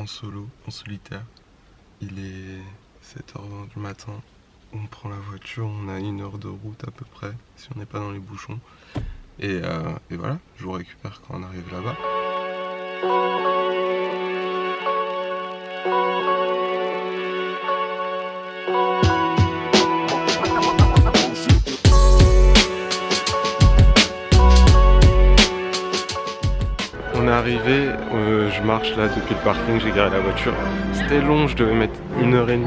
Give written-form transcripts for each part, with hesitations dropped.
en solo, en solitaire. Il est 7h20 du matin. On prend la voiture, on a 1 heure de route à peu près, si on n'est pas dans les bouchons. Et voilà, je vous récupère quand on arrive là-bas. On est arrivé, je marche là depuis le parking, j'ai garé la voiture. C'était long, je devais mettre 1h30.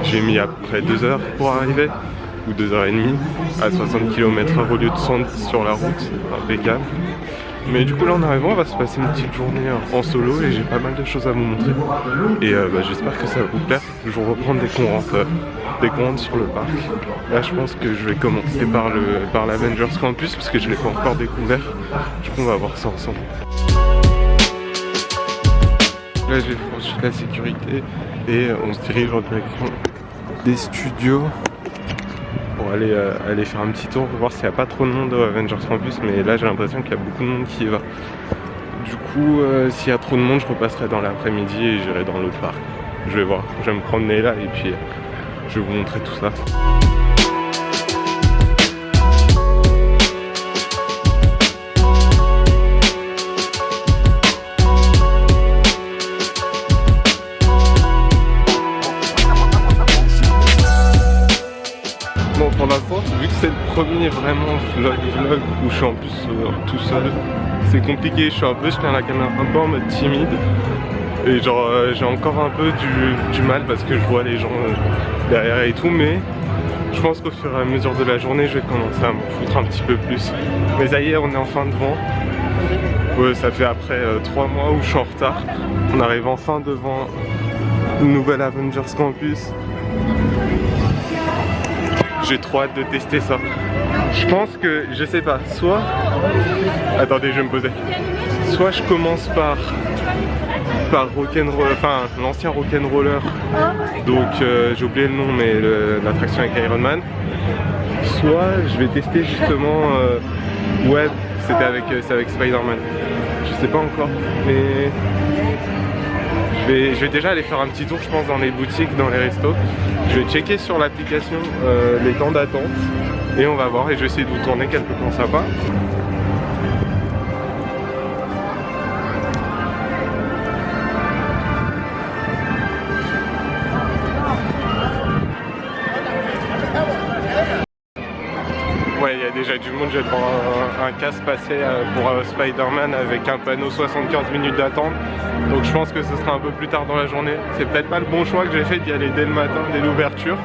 J'ai mis à peu près 2 heures pour arriver, ou 2h30, à 60 km/h au lieu de 110 sur la route, impeccable. Mais du coup là en arrivant, on va se passer une petite journée en solo et j'ai pas mal de choses à vous montrer. Et j'espère que ça va vous plaire. Je vais reprendre dès qu'on rentre sur le parc. Là je pense que je vais commencer par l'Avengers Campus parce que je l'ai pas encore découvert. Du coup on va voir ça ensemble. Là j'ai franchi la sécurité et on se dirige en direction des studios pour aller faire un petit tour pour voir s'il n'y a pas trop de monde au Avengers Campus, mais là j'ai l'impression qu'il y a beaucoup de monde qui y va. Du coup s'il y a trop de monde je repasserai dans l'après-midi et j'irai dans l'autre parc. Je vais voir, je vais me promener là et puis je vais vous montrer tout ça. Bon, pour l'instant, vu que c'est le premier vraiment vlog où je suis en plus tout seul, c'est compliqué, je tiens la caméra un peu en mode timide et genre j'ai encore un peu du mal parce que je vois les gens derrière et tout, mais je pense qu'au fur et à mesure de la journée je vais commencer à me foutre un petit peu plus. Mais ça y est, on est enfin devant. Ouais, ça fait après 3 mois où je suis en retard. On arrive enfin devant le nouvel Avengers Campus. J'ai trop hâte de tester ça. Je pense que, je sais pas, soit... Attendez, je vais me poser. Soit je commence par Rock'n'Roller, enfin l'ancien Rock'n'Roller. Donc j'ai oublié le nom, mais l'attraction avec Iron Man. Soit je vais tester justement Web, c'est avec Spider-Man. Je sais pas encore, mais... Je vais déjà aller faire un petit tour je pense dans les boutiques, dans les restos. Je vais checker sur l'application les temps d'attente et on va voir et je vais essayer de vous tourner quelques plans sympas. Ouais, il y a déjà du monde, je vais prendre un casse passé pour Spider-Man avec un panneau 75 minutes d'attente. Donc je pense que ce sera un peu plus tard dans la journée. C'est peut-être pas le bon choix que j'ai fait d'y aller dès le matin, dès l'ouverture.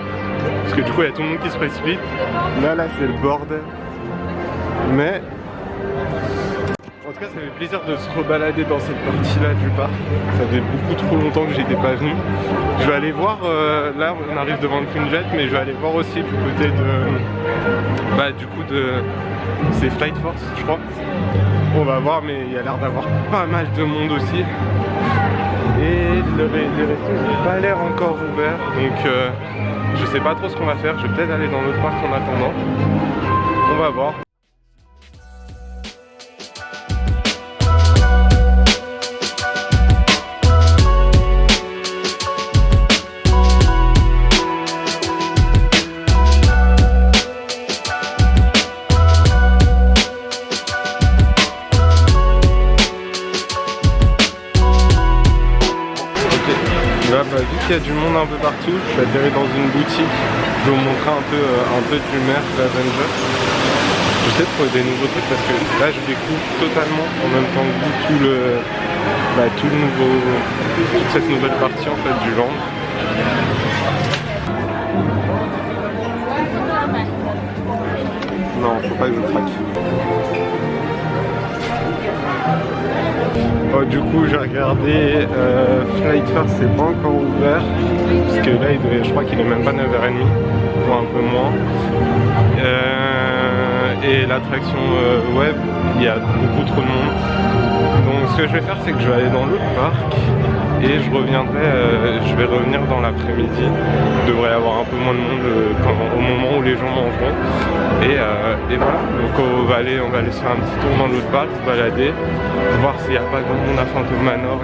Parce que du coup il y a tout le monde qui se précipite. Là c'est le bordel. Mais en tout cas ça fait plaisir de se rebalader dans cette partie-là du parc. Ça fait beaucoup trop longtemps que j'étais pas venu. Je vais aller voir, là on arrive devant le Queen Jet, mais je vais aller voir aussi du côté c'est Flight Force je crois. On va voir, mais il y a l'air d'avoir pas mal de monde aussi. Et les restos n'ont pas l'air encore ouverts, donc je sais pas trop ce qu'on va faire. Je vais peut-être aller dans l'autre parc en attendant. On va voir. Là, vu qu'il y a du monde un peu partout, je suis atterri dans une boutique. Je vais vous montrer un peu du merch d'Avengers. J'essaie de trouver des nouveaux trucs parce que là je découvre totalement en même temps que vous toute cette nouvelle partie en fait du land. Non, faut pas que je craque. Oh, du coup j'ai regardé Flight Force, c'est pas encore ouvert parce que là je crois qu'il est même pas 9h30 ou un peu moins, et l'attraction Web il y a beaucoup trop de monde. Donc ce que je vais faire, c'est que je vais aller dans l'autre parc et je vais revenir dans l'après-midi. Il devrait y avoir un peu moins de monde au moment où les gens mangeront. Et voilà, donc on va aller se faire un petit tour dans l'autre parc, se balader, voir s'il n'y a pas grand monde à Phantom Manor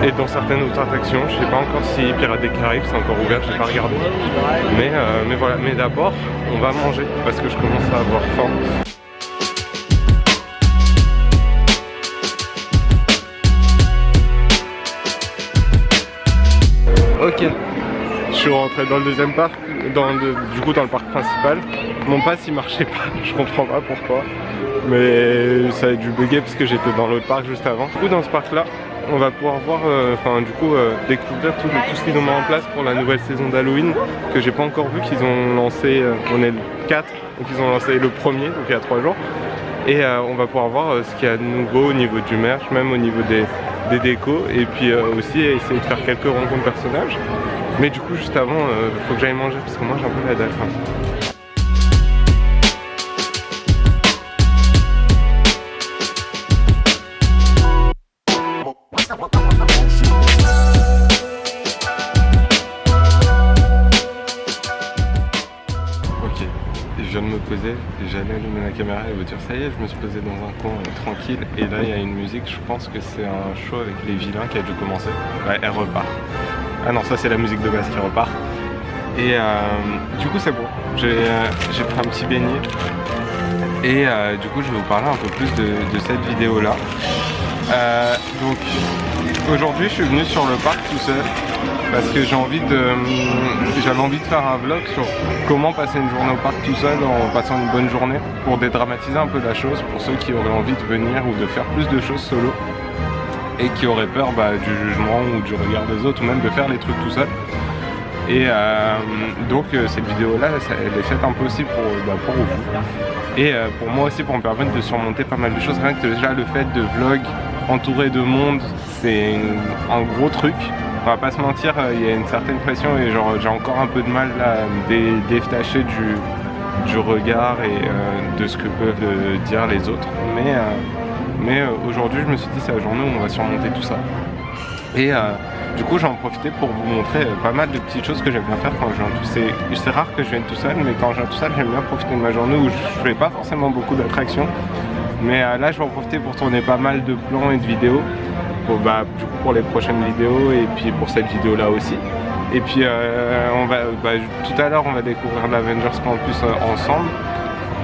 et dans certaines autres attractions. Je sais pas encore si Pirates des Caraïbes c'est encore ouvert, j'ai pas regardé. Mais voilà, mais d'abord on va manger parce que je commence à avoir faim. Ok, je suis rentré dans le deuxième parc, du coup dans le parc principal. Mon pass il marchait pas, je comprends pas pourquoi. Mais ça a dû bugger parce que j'étais dans l'autre parc juste avant. Du coup dans ce parc là, on va pouvoir voir, découvrir tout ce qu'ils ont mis en place pour la nouvelle saison d'Halloween que j'ai pas encore vu, qu'ils ont lancé, on est le 4, donc ils ont lancé le premier, donc il y a 3 jours. Et on va pouvoir voir ce qu'il y a de nouveau au niveau du merch, même au niveau des décos, et puis aussi essayer de faire quelques rencontres personnages. Mais du coup juste avant, faut que j'aille manger parce que moi j'ai un peu la dalle. Ok, je viens de me poser, j'allais allumer la caméra et vous dire ça y est, je me suis posé dans un coin tranquille et là il y a une musique, je pense que c'est un show avec les vilains qui a dû commencer. Ouais, elle repart. Ah non, ça c'est la musique de base qui repart. Et du coup c'est bon, j'ai pris un petit beignet et du coup je vais vous parler un peu plus de cette vidéo là. Donc aujourd'hui je suis venu sur le parc tout seul parce que j'avais envie de faire un vlog sur comment passer une journée au parc tout seul en passant une bonne journée pour dédramatiser un peu la chose pour ceux qui auraient envie de venir ou de faire plus de choses solo et qui auraient peur du jugement ou du regard des autres ou même de faire les trucs tout seul. Et donc cette vidéo là elle est faite un peu aussi pour vous et pour moi aussi pour me permettre de surmonter pas mal de choses. Rien que déjà le fait de vlog entouré de monde c'est un gros truc. On va pas se mentir, il y a une certaine pression et genre j'ai encore un peu de mal là, à me détacher du regard et de ce que peuvent dire les autres. Mais aujourd'hui je me suis dit c'est la journée où on va surmonter tout ça. Et du coup j'en profité pour vous montrer pas mal de petites choses que j'aime bien faire quand je viens tout seul. C'est rare que je vienne tout seul, mais quand je viens tout seul j'aime bien profiter de ma journée où je fais pas forcément beaucoup d'attractions. Mais là je vais en profiter pour tourner pas mal de plans et de vidéos du coup pour les prochaines vidéos et puis pour cette vidéo là aussi. Et puis tout à l'heure on va découvrir l'Avengers Campus ensemble.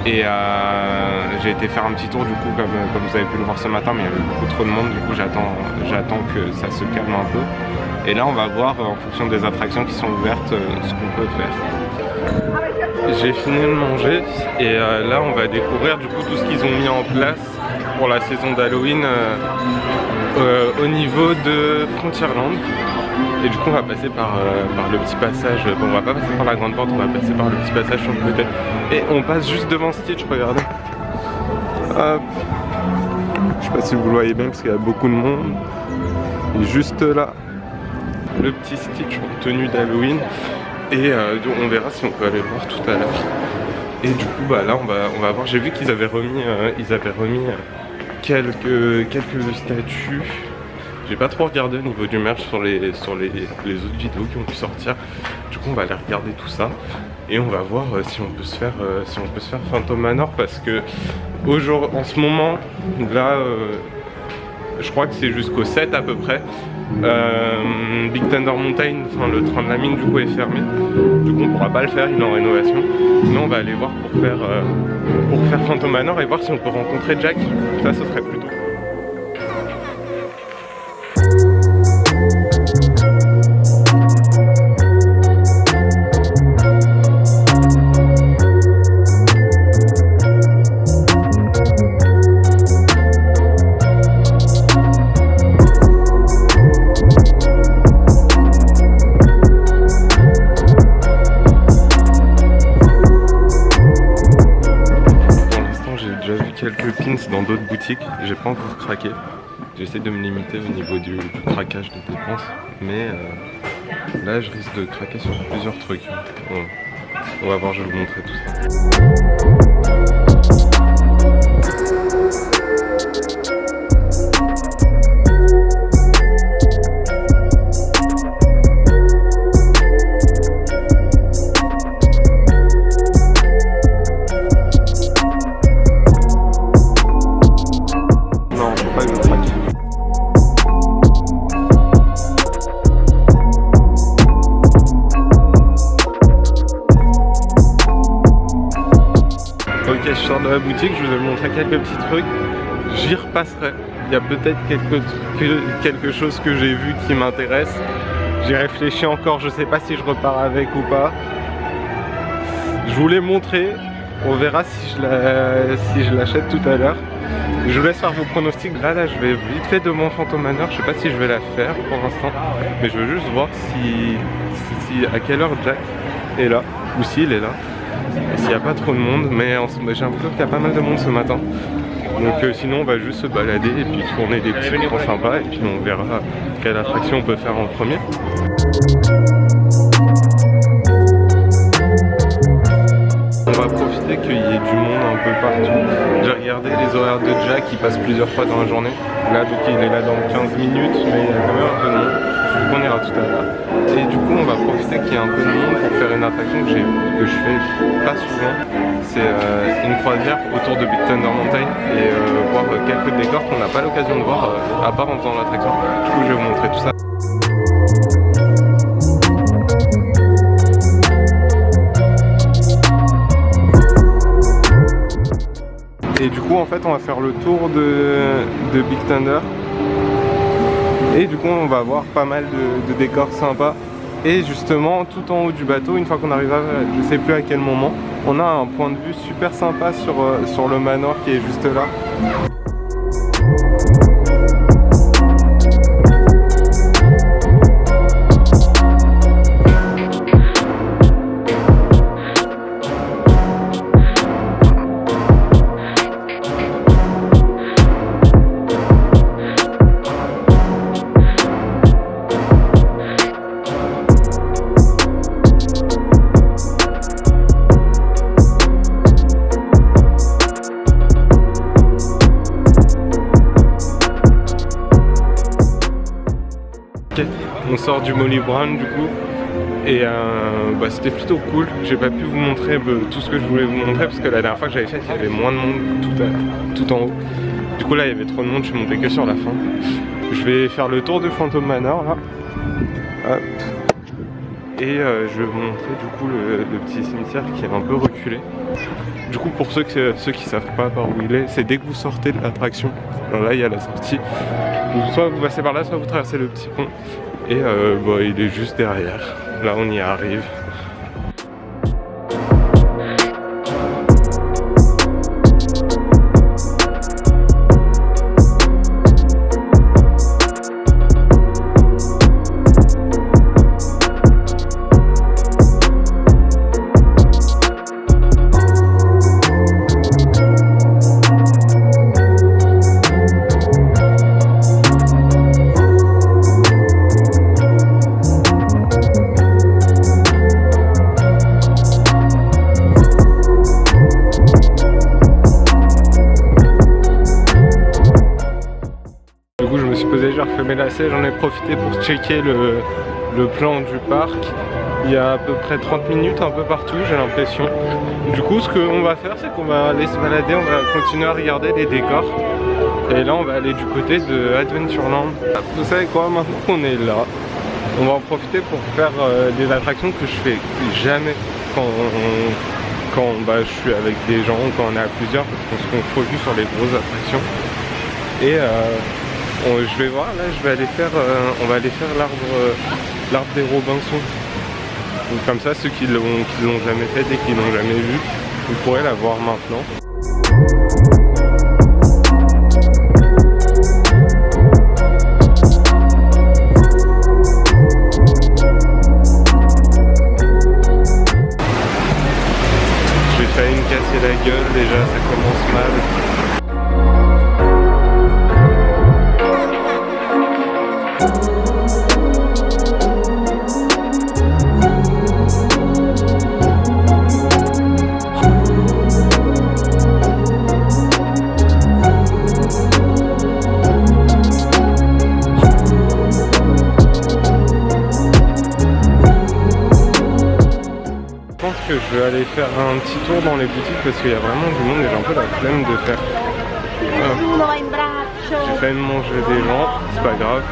Et j'ai été faire un petit tour du coup comme vous avez pu le voir ce matin, mais il y avait beaucoup trop de monde, du coup j'attends que ça se calme un peu. Et là on va voir en fonction des attractions qui sont ouvertes ce qu'on peut faire. J'ai fini de manger et là on va découvrir du coup tout ce qu'ils ont mis en place pour la saison d'Halloween au niveau de Frontierland. Et du coup on va passer par le petit passage, bon, on va pas passer par la grande porte, on va passer par le petit passage sur le côté. Et on passe juste devant Stitch, regardez. Hop. Je sais pas si vous le voyez bien parce qu'il y a beaucoup de monde. Et juste là, le petit Stitch en tenue d'Halloween. Et on verra si on peut aller le voir tout à l'heure. Et du coup là on va voir, j'ai vu qu'ils avaient remis, quelques statues. J'ai pas trop regardé au niveau du merch sur les autres vidéos qui ont pu sortir. Du coup on va aller regarder tout ça et on va voir si on peut se faire Phantom Manor parce que en ce moment là je crois que c'est jusqu'au 7 à peu près. Big Thunder Mountain, enfin le train de la mine du coup est fermé. Du coup on pourra pas le faire, il est en rénovation. Mais on va aller voir pour faire Phantom Manor et voir si on peut rencontrer Jack. Ça ce serait plutôt. Quelques pins dans d'autres boutiques, j'ai pas encore craqué. J'essaie de me limiter au niveau du craquage de dépenses, mais là je risque de craquer sur plusieurs trucs. Bon, on va voir, je vais vous montrer tout ça. de la boutique, je vous ai montré quelques petits trucs. J'y repasserai. Il y a peut-être quelque chose que j'ai vu qui m'intéresse. J'y réfléchis encore, je sais pas si je repars avec ou pas. Je vous l'ai montré. On verra si je l'achète tout à l'heure. Je vous laisse faire vos pronostics. Là, je vais vite fait devant Phantom Manor. Je sais pas si je vais la faire pour l'instant, mais je veux juste voir à quelle heure Jack est là, ou s'il est là, et s'il n'y a pas trop de monde. Mais j'ai l'impression qu'il y a pas mal de monde ce matin. Donc sinon on va juste se balader et puis tourner des petits coins sympas, et puis on verra quelle attraction on peut faire en premier. On va profiter qu'il y ait du monde un peu partout. J'ai regardé les horaires de Jack, il passe plusieurs fois dans la journée. Là donc il est là dans 15 minutes, mais il y a quand même un peu de monde. Donc on ira tout à l'heure. Et du coup on va profiter qu'il y ait un peu de monde pour faire une attraction que je fais pas souvent. C'est une croisière autour de Big Thunder Mountain et voir quelques décors qu'on n'a pas l'occasion de voir à part en faisant l'attraction. Du coup je vais vous montrer tout ça. Et du coup en fait on va faire le tour de Big Thunder. Et du coup on va voir pas mal de décors sympas. Et justement tout en haut du bateau, une fois qu'on arrive à, je sais plus à quel moment, on a un point de vue super sympa sur le manoir qui est juste là. On sort du Molly Brown du coup et c'était plutôt cool. J'ai pas pu vous montrer tout ce que je voulais vous montrer parce que la dernière fois que j'avais fait il y avait moins de monde tout en haut. Du coup là il y avait trop de monde, je suis monté que sur la fin. Je vais faire le tour de Phantom Manor là. Hop. Et je vais vous montrer du coup le petit cimetière qui est un peu reculé. Du coup pour ceux qui savent pas par où il est, c'est dès que vous sortez de l'attraction. Là il y a la sortie. Donc, soit vous passez par là, soit vous traversez le petit pont. Et il est juste derrière. Là on y arrive. J'ai refait mes lacets, j'en ai profité pour checker le plan du parc. Il y a à peu près 30 minutes un peu partout, j'ai l'impression. Du coup ce qu'on va faire c'est qu'on va aller se balader, on va continuer à regarder les décors. Et là on va aller du côté de Adventureland. Vous savez quoi, maintenant qu'on est là, on va en profiter pour faire des attractions que je fais jamais quand je suis avec des gens ou quand on est à plusieurs, parce qu'on se focus sur les grosses attractions. Et je vais voir, là on va aller faire l'arbre des Robinson. Donc comme ça ceux qui l'ont jamais fait et qui l'ont jamais vu, vous pourrez la voir maintenant. J'ai failli me casser la gueule déjà, ça commence mal. Que je vais aller faire un petit tour dans les boutiques parce qu'il y a vraiment du monde et j'ai un peu la flemme de faire. J'ai failli me manger des gens, c'est pas grave.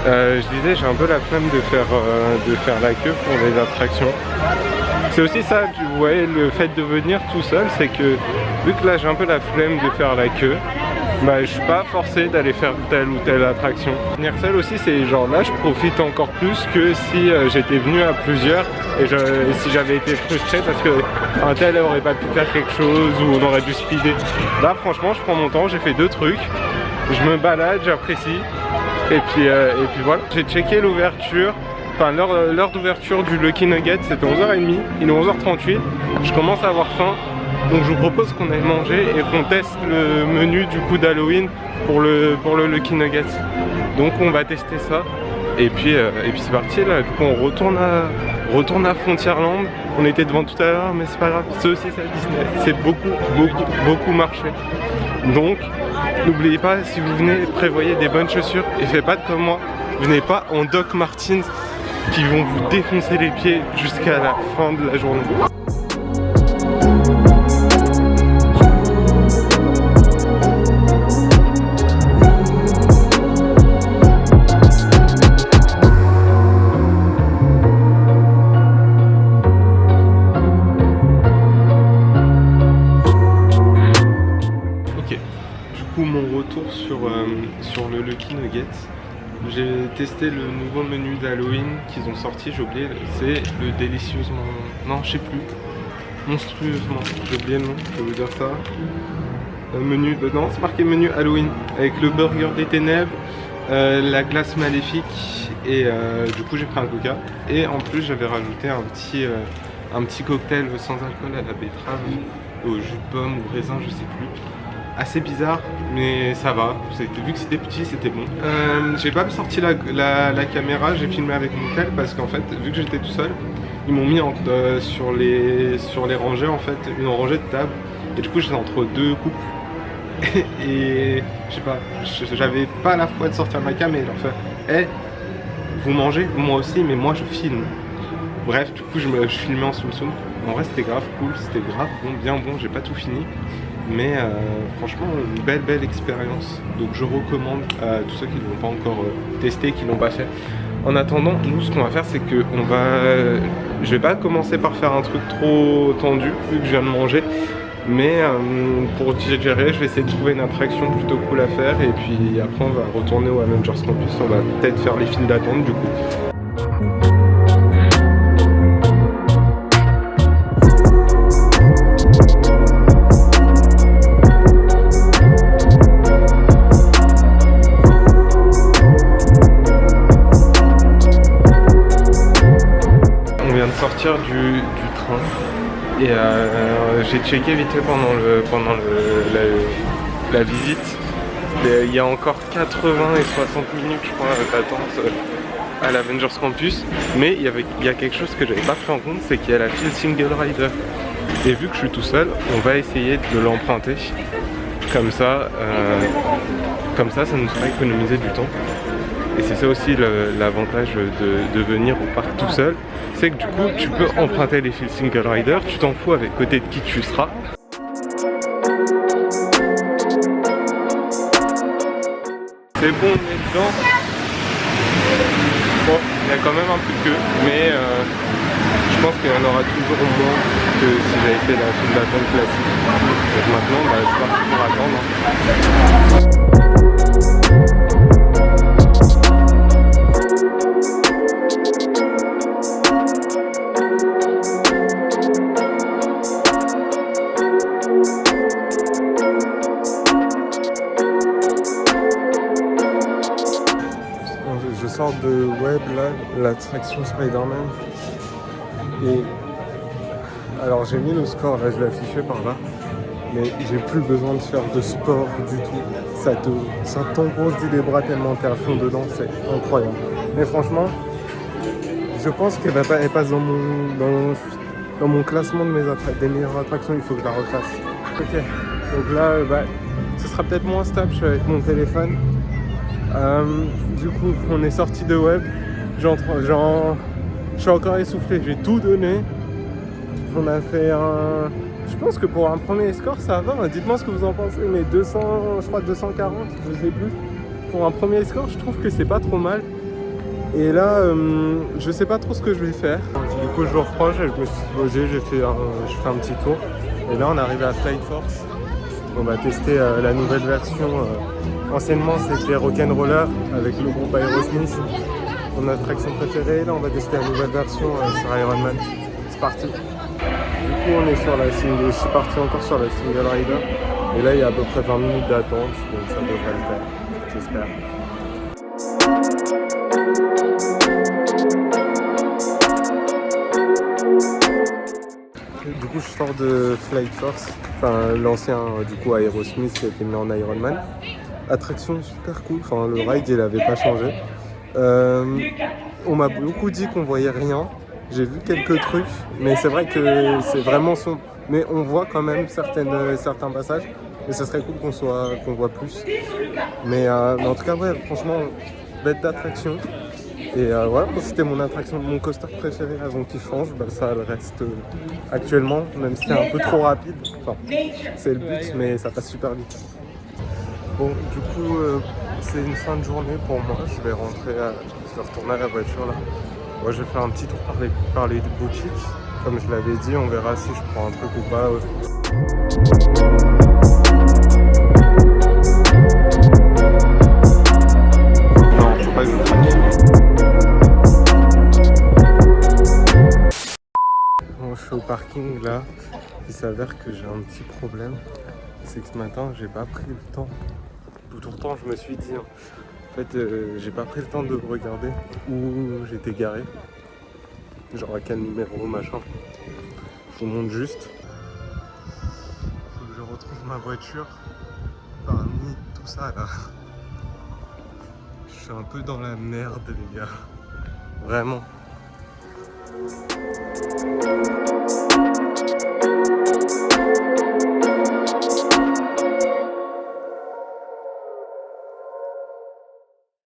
Je disais, j'ai un peu la flemme de faire la queue pour les attractions. C'est aussi ça, vous voyez, le fait de venir tout seul, c'est que vu que là j'ai un peu la flemme de faire la queue, bah, je suis pas forcé d'aller faire telle ou telle attraction. Venir seul aussi, c'est genre là je profite encore plus que si j'étais venu à plusieurs et si j'avais été frustré parce que un tel aurait pas pu faire quelque chose ou on aurait dû speeder. Là franchement je prends mon temps, j'ai fait 2 trucs, je me balade, j'apprécie et puis voilà. J'ai checké l'ouverture. Enfin, l'heure d'ouverture du Lucky Nugget c'était 11h30, il est 11h38, je commence à avoir faim, donc je vous propose qu'on aille manger et qu'on teste le menu du coup d'Halloween pour le Lucky Nugget. Donc on va tester ça, et puis c'est parti là, du coup on retourne à Frontierland, on était devant tout à l'heure mais c'est pas grave, c'est aussi ça Disney, c'est beaucoup marché. Donc n'oubliez pas, si vous venez, prévoyez des bonnes chaussures et faites pas comme moi, venez pas en Doc Martens qui vont vous défoncer les pieds jusqu'à la fin de la journée. Ok, du coup mon retour sur le Lucky Nugget. J'ai testé le nouveau menu d'Halloween qu'ils ont sorti, j'ai oublié, c'est le délicieusement... Non, je sais plus. Monstrueusement, j'ai oublié le nom, je vais vous dire ça. Le menu... Non, c'est marqué menu Halloween, avec le burger des ténèbres, la glace maléfique, et du coup j'ai pris un coca. Et en plus j'avais rajouté un petit cocktail sans alcool à la betterave, au jus de pomme ou raisin, je sais plus. Assez bizarre, mais ça va, vu que c'était petit, c'était bon. J'ai pas sorti la caméra, j'ai filmé avec mon tel parce qu'en fait, vu que j'étais tout seul, ils m'ont mis sur les rangées, en fait, une rangée de table. Et du coup, j'étais entre 2 couples. Et je sais pas, j'avais pas la foi de sortir ma cam et leur faire hey, vous mangez, moi aussi, mais moi je filme. Bref, du coup, je filmais en soum. En vrai, c'était grave cool, c'était grave bon, bien bon, j'ai pas tout fini. Mais franchement, une belle expérience. Donc je recommande à tous ceux qui ne l'ont pas encore testé, qui ne l'ont pas fait. En attendant, nous ce qu'on va faire, c'est que je vais pas commencer par faire un truc trop tendu, vu que je viens de manger. Mais pour digérer, je vais essayer de trouver une attraction plutôt cool à faire. Et puis après, on va retourner au Avengers Campus. On va peut-être faire les files d'attente du coup. Sortir du train et j'ai checké vite fait pendant la visite. Il y a encore 80 et 60 minutes je crois d'attente à l'Avengers Campus, mais il y a quelque chose que j'avais pas pris en compte, c'est qu'il y a la file single rider et vu que je suis tout seul, on va essayer de l'emprunter comme ça ça nous fera économiser du temps. Et c'est ça aussi l'avantage de venir au parc tout seul, c'est que du coup tu peux emprunter les fils single rider, tu t'en fous avec côté de qui tu seras. C'est bon, on est dedans. Bon, il y a quand même un peu de queue, mais je pense qu'il y en aura toujours moins que si j'avais fait la file d'attente classique. Donc maintenant, c'est parti pour attendre. Je sors de Web là, l'attraction Spider-Man. Et alors j'ai mis le score là, je l'ai affiché par là. Mais j'ai plus besoin de faire de sport du tout. Ça t'engonce des bras tellement t'es à fond dedans, c'est incroyable. Mais franchement, je pense qu'elle passe dans mon classement des meilleures attractions, il faut que je la refasse. Ok, donc là, ce sera peut-être moins stable, je suis avec mon téléphone. Du coup, on est sorti de Web. Je suis encore essoufflé, j'ai tout donné. On a fait un... Je pense que pour un premier score, ça va. Dites-moi ce que vous en pensez, mais 200, je crois 240, je sais plus. Pour un premier score, je trouve que c'est pas trop mal. Et là, je sais pas trop ce que je vais faire. Du coup, je reprends, je me suis posé, je fais un petit tour. Et là, on est arrivé à Flight Force. On va tester la nouvelle version. Anciennement, c'était Rock'n'Roller avec le groupe Aerosmith. Mon attraction préférée. Là, on va tester la nouvelle version sur Ironman. C'est parti. Du coup, on est sur la single. Je suis parti encore sur la single rider. Et là, il y a à peu près 20 minutes d'attente, donc ça devrait le faire. J'espère. Du coup, je sors de Flight Force, enfin l'ancien du coup Aerosmith qui a été mis en Ironman. Attraction super cool, enfin le ride il avait pas changé. On m'a beaucoup dit qu'on voyait rien. J'ai vu quelques trucs, mais c'est vrai que c'est vraiment sombre. Mais on voit quand même certains passages. Et ça serait cool qu'on voit plus. Mais en tout cas, ouais, franchement, bête d'attraction. Et voilà, c'était mon attraction, mon coaster préféré avant qu'il change. Bah, ça le reste actuellement, même si c'est un peu trop rapide. Enfin, c'est le but, mais ça passe super vite. Bon, du coup, c'est une fin de journée pour moi. Je vais retourner à la voiture là. Moi, je vais faire un petit tour par les boutiques. Comme je l'avais dit, on verra si je prends un truc ou pas. Non, je sais pas. Bon, je suis au parking là. Il s'avère que j'ai un petit problème. C'est que ce matin, j'ai pas pris le temps. Pourtant, je me suis dit, en fait, j'ai pas pris le temps de regarder où j'étais garé. Genre à quel numéro, machin. Je vous montre juste. Faut que je retrouve ma voiture parmi tout ça là. Je suis un peu dans la merde, les gars. Vraiment.